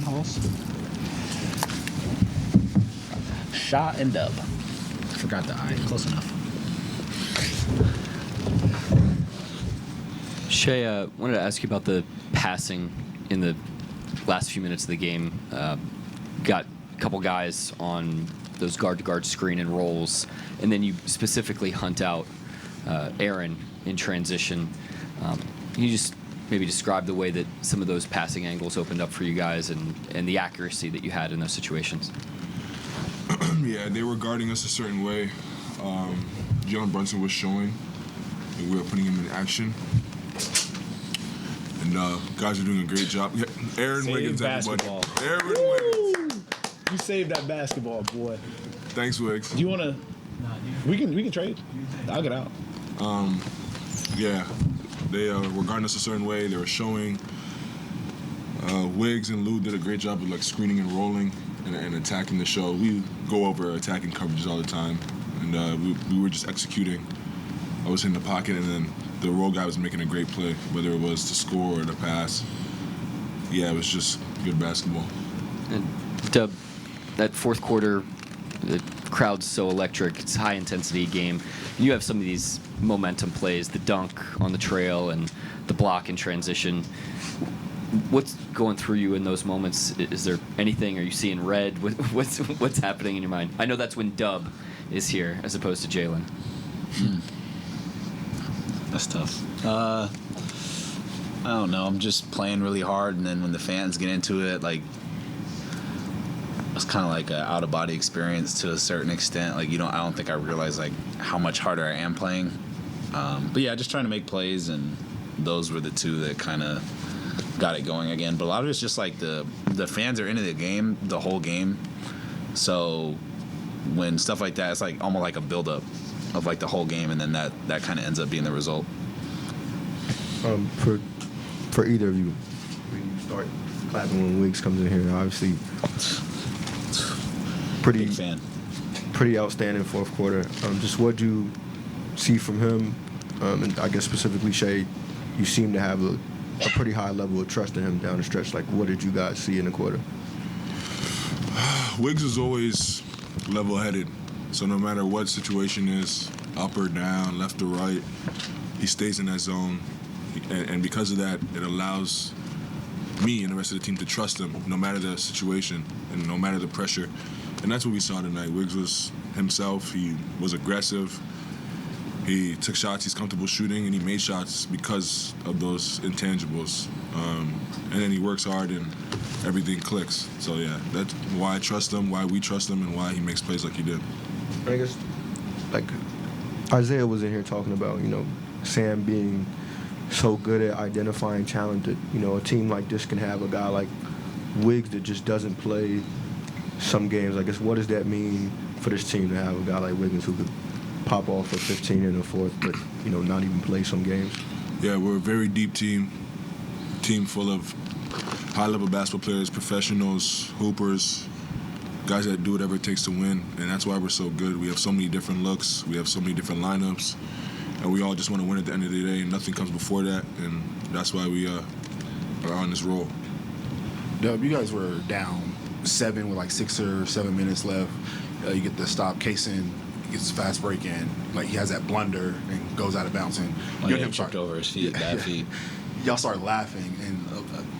Halls. Shot and Dub. Forgot the I. Close enough. Shai, wanted to ask you about the passing in the last few minutes of the game. Got a couple guys on those guard-to-guard screen and rolls, and then you specifically hunt out Aaron in transition. Can you just maybe describe the way that some of those passing angles opened up for you guys and the accuracy that you had in those situations? Yeah, they were guarding us a certain way. Jalen Brunson was showing, and we were putting him in action. And guys are doing a great job. Yeah, Aaron Wiggins, everybody. Aaron Wiggins. You saved that basketball, boy. Thanks, Wiggs. Do you want to? We can trade. I'll get out. Yeah, they were guarding us a certain way. They were showing. Wiggs and Lou did a great job of like screening and rolling and attacking the show. We go over attacking coverages all the time, and we were just executing. I was in the pocket, and then the roll guy was making a great play, whether it was to score or to pass. Yeah, it was just good basketball. And Dub, that fourth quarter, the crowd's so electric. It's a high-intensity game. You have some of these momentum plays, the dunk on the trail and the block in transition. What's going through you in those moments? Is there anything? Are you seeing red? What's happening in your mind? I know that's when Dub is here as opposed to Jalen. That's tough. I don't know. I'm just playing really hard, and then when the fans get into it, like, it's kind of like an out-of-body experience to a certain extent. Like, I don't think I realize like how much harder I am playing. But yeah, just trying to make plays, and those were the two that kind of got it going again. But a lot of it's just like the fans are into the game the whole game. So when stuff like that, it's like almost like a build-up of like the whole game, and then that kind of ends up being the result. For either of you, when you start clapping when Wiggs comes in here, obviously Big fan. Pretty outstanding fourth quarter. Just what you see from him, and I guess specifically Shai, you seem to have a pretty high level of trust in him down the stretch. Like, what did you guys see in the quarter? Wiggs is always level-headed, so no matter what situation is, up or down, left or right, he stays in that zone, and because of that, it allows me and the rest of the team to trust him no matter the situation and no matter the pressure. And that's what we saw tonight. Wiggs was himself. He was aggressive. He took shots he's comfortable shooting, and he made shots because of those intangibles. And then he works hard, and everything clicks. So, yeah, that's why I trust him, why we trust him, and why he makes plays like he did. I guess, like, Isaiah was in here talking about, Sam being so good at identifying talent that, a team like this can have a guy like Wiggs that just doesn't play some games. I guess, what does that mean for this team to have a guy like Wiggins who could pop off for 15 in the fourth, but, not even play some games? Yeah, we're a very deep team full of high-level basketball players, professionals, hoopers, guys that do whatever it takes to win, and that's why we're so good. We have so many different looks, we have so many different lineups, and we all just want to win at the end of the day, and nothing comes before that, and that's why we are on this roll. Dub, you guys were down 7 with like 6 or 7 minutes left. You get the stop. Kaysen gets a fast break in. Like, he has that blunder and goes out of bounds. And he tripped over his feet, bad feet. Y'all start laughing, and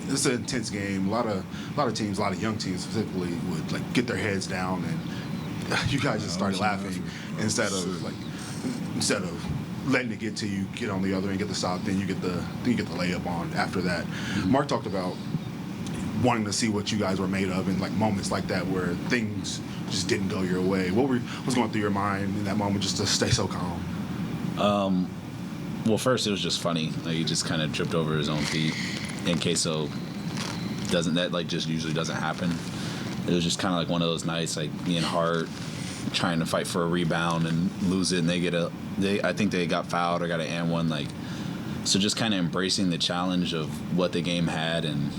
it's an intense game. A lot of teams, a lot of young teams specifically, would like get their heads down, and you guys just started laughing instead of letting it get to you, get on the other end, get the stop, then you get the layup on after that. Mm-hmm. Mark talked about wanting to see what you guys were made of in like moments like that where things just didn't go your way. What was going through your mind in that moment just to stay so calm? Well, first it was just funny. Like, he just kind of tripped over his own feet. And Queso just usually doesn't happen. It was just kind of like one of those nights, like me and Hart trying to fight for a rebound and lose it, and I think they got fouled or got an and one. Like, so just kind of embracing the challenge of what the game had, and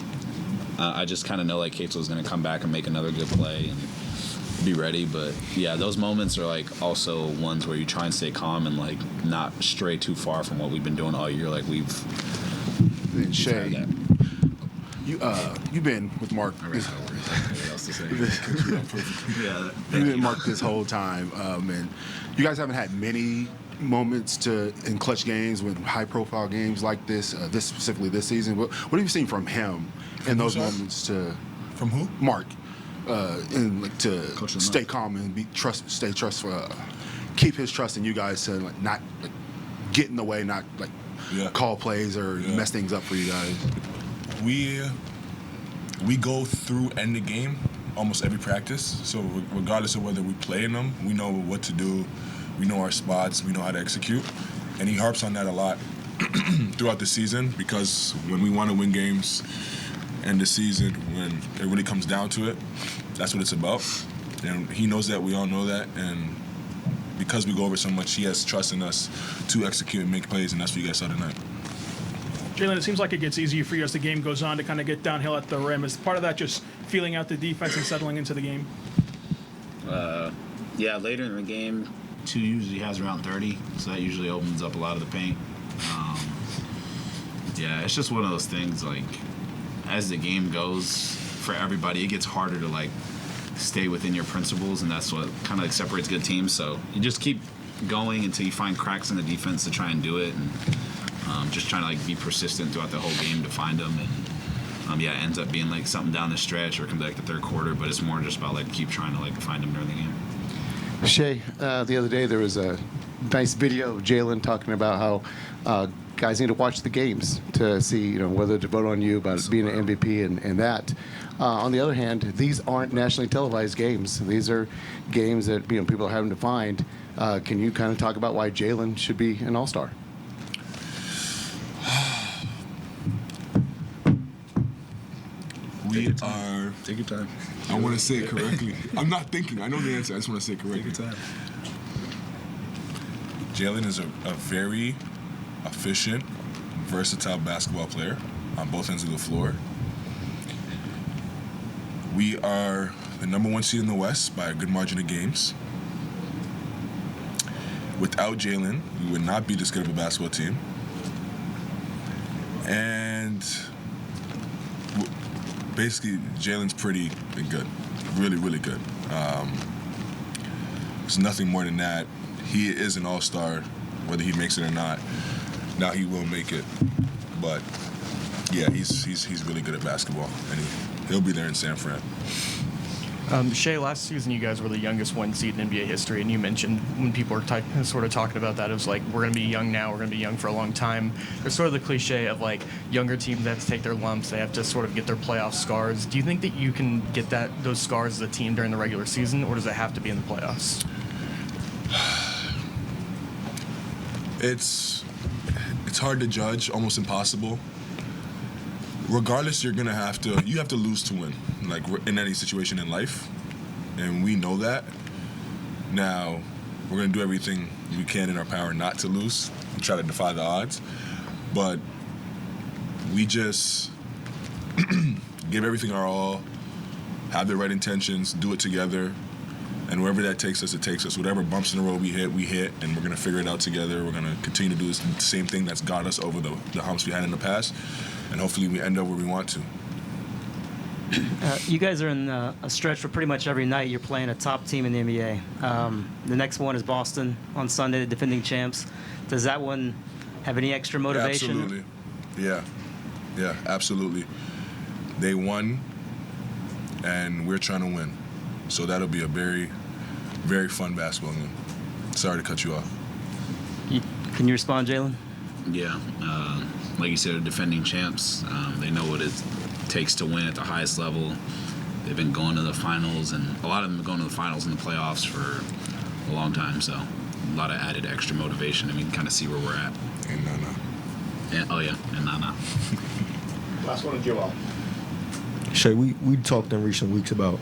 I just kind of know like Queso was going to come back and make another good play and be ready. But yeah, those moments are like also ones where you try and stay calm and like not stray too far from what we've been doing all year. Like we've Shai, You've been with Mark. I really don't know what else to say. Yeah. You've been with Mark this whole time, and you guys haven't had many moments in clutch games, with high-profile games like this. This specifically this season. What have you seen from him in those moments? From who? Mark, and like to Coach stay calm and stay trustful, keep his trust in you guys to like not like get in the way, not like call plays or mess things up for you guys. We go through end of game almost every practice. So regardless of whether we play in them, we know what to do. We know our spots. We know how to execute. And he harps on that a lot throughout the season, because when we want to win games end the season, when it really comes down to it, that's what it's about. And he knows that. We all know that. And because we go over so much, he has trust in us to execute and make plays, and that's what you guys saw tonight. Jalen, it seems like it gets easier for you as the game goes on to kind of get downhill at the rim. Is part of that just feeling out the defense and settling into the game? Yeah, later in the game, 2 usually has around 30, so that usually opens up a lot of the paint. Yeah, it's just one of those things, like, as the game goes, for everybody, it gets harder to, like, stay within your principles, and that's what kind of like separates good teams. So you just keep going until you find cracks in the defense to try and do it, and just trying to like be persistent throughout the whole game to find them. And it ends up being like something down the stretch or comes back the third quarter, but it's more just about like keep trying to like find them during the game. Shai, the other day there was a nice video of Jalen talking about how guys need to watch the games to see, whether to vote on you about being an MVP and that. On the other hand, these aren't nationally televised games. These are games that people are having to find. Can you kind of talk about why Jalen should be an All-Star? Take your time. I want to say it correctly. I'm not thinking. I know the answer. I just want to say it correctly. Take your time. Jalen is a very efficient, versatile basketball player on both ends of the floor. We are the number 1 seed in the West by a good margin of games. Without Jalen, we would not be this good of a basketball team. And basically, Jalen's pretty good. Really, really good. There's nothing more than that. He is an all-star, whether he makes it or not. Now he will make it. But, yeah, he's really good at basketball, and he'll be there in San Fran. Shai, last season you guys were the youngest 1 seed in NBA history, and you mentioned when people were sort of talking about that, it was like, we're going to be young now, we're going to be young for a long time. There's sort of the cliche of like younger teams that have to take their lumps, they have to sort of get their playoff scars. Do you think that you can get those scars as a team during the regular season, or does it have to be in the playoffs? It's hard to judge, almost impossible. Regardless, you have to lose to win, like in any situation in life, and we know that. Now, we're going to do everything we can in our power not to lose and try to defy the odds, but we just give everything our all, have the right intentions, do it together, and wherever that takes us, it takes us. Whatever bumps in the road we hit, and we're going to figure it out together. We're going to continue to do the same thing that's got us over the humps we had in the past, and hopefully we end up where we want to. You guys are in a stretch where pretty much every night you're playing a top team in the NBA. The next one is Boston on Sunday, the defending champs. Does that one have any extra motivation? Absolutely. Yeah, absolutely. They won, and we're trying to win. So that'll be a very, very fun basketball game. Sorry to cut you off. Can you respond, Jalen? Yeah, like you said, they're defending champs. They know what it takes to win at the highest level. They've been going to the finals, and a lot of them have gone to the finals and the playoffs for a long time. So a lot of added extra motivation, and we can kind of see where we're at. And Nana. And Nana. Last one to Joel. Shai, we talked in recent weeks about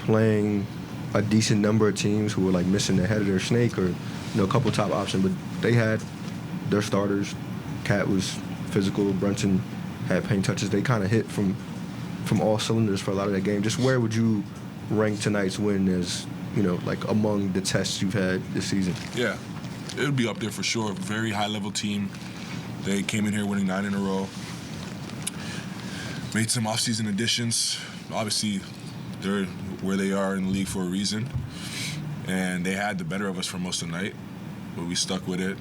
playing a decent number of teams who were like missing the head of their snake, or a couple top options, but they had their starters. Cat was physical, Brunson had paint touches. They kind of hit from all cylinders for a lot of that game. Just where would you rank tonight's win as like among the tests you've had this season? Yeah, it would be up there for sure. Very high level team. They came in here winning 9 in a row. made some offseason additions. Obviously, they're where they are in the league for a reason. And they had the better of us for most of the night, but we stuck with it.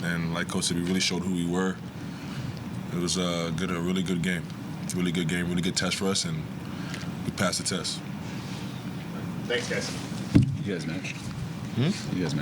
And like Coach said, we really showed who we were. It was a really good game. Really good game, really good test for us, and we passed the test. Thanks, guys. You guys matched. You guys matched.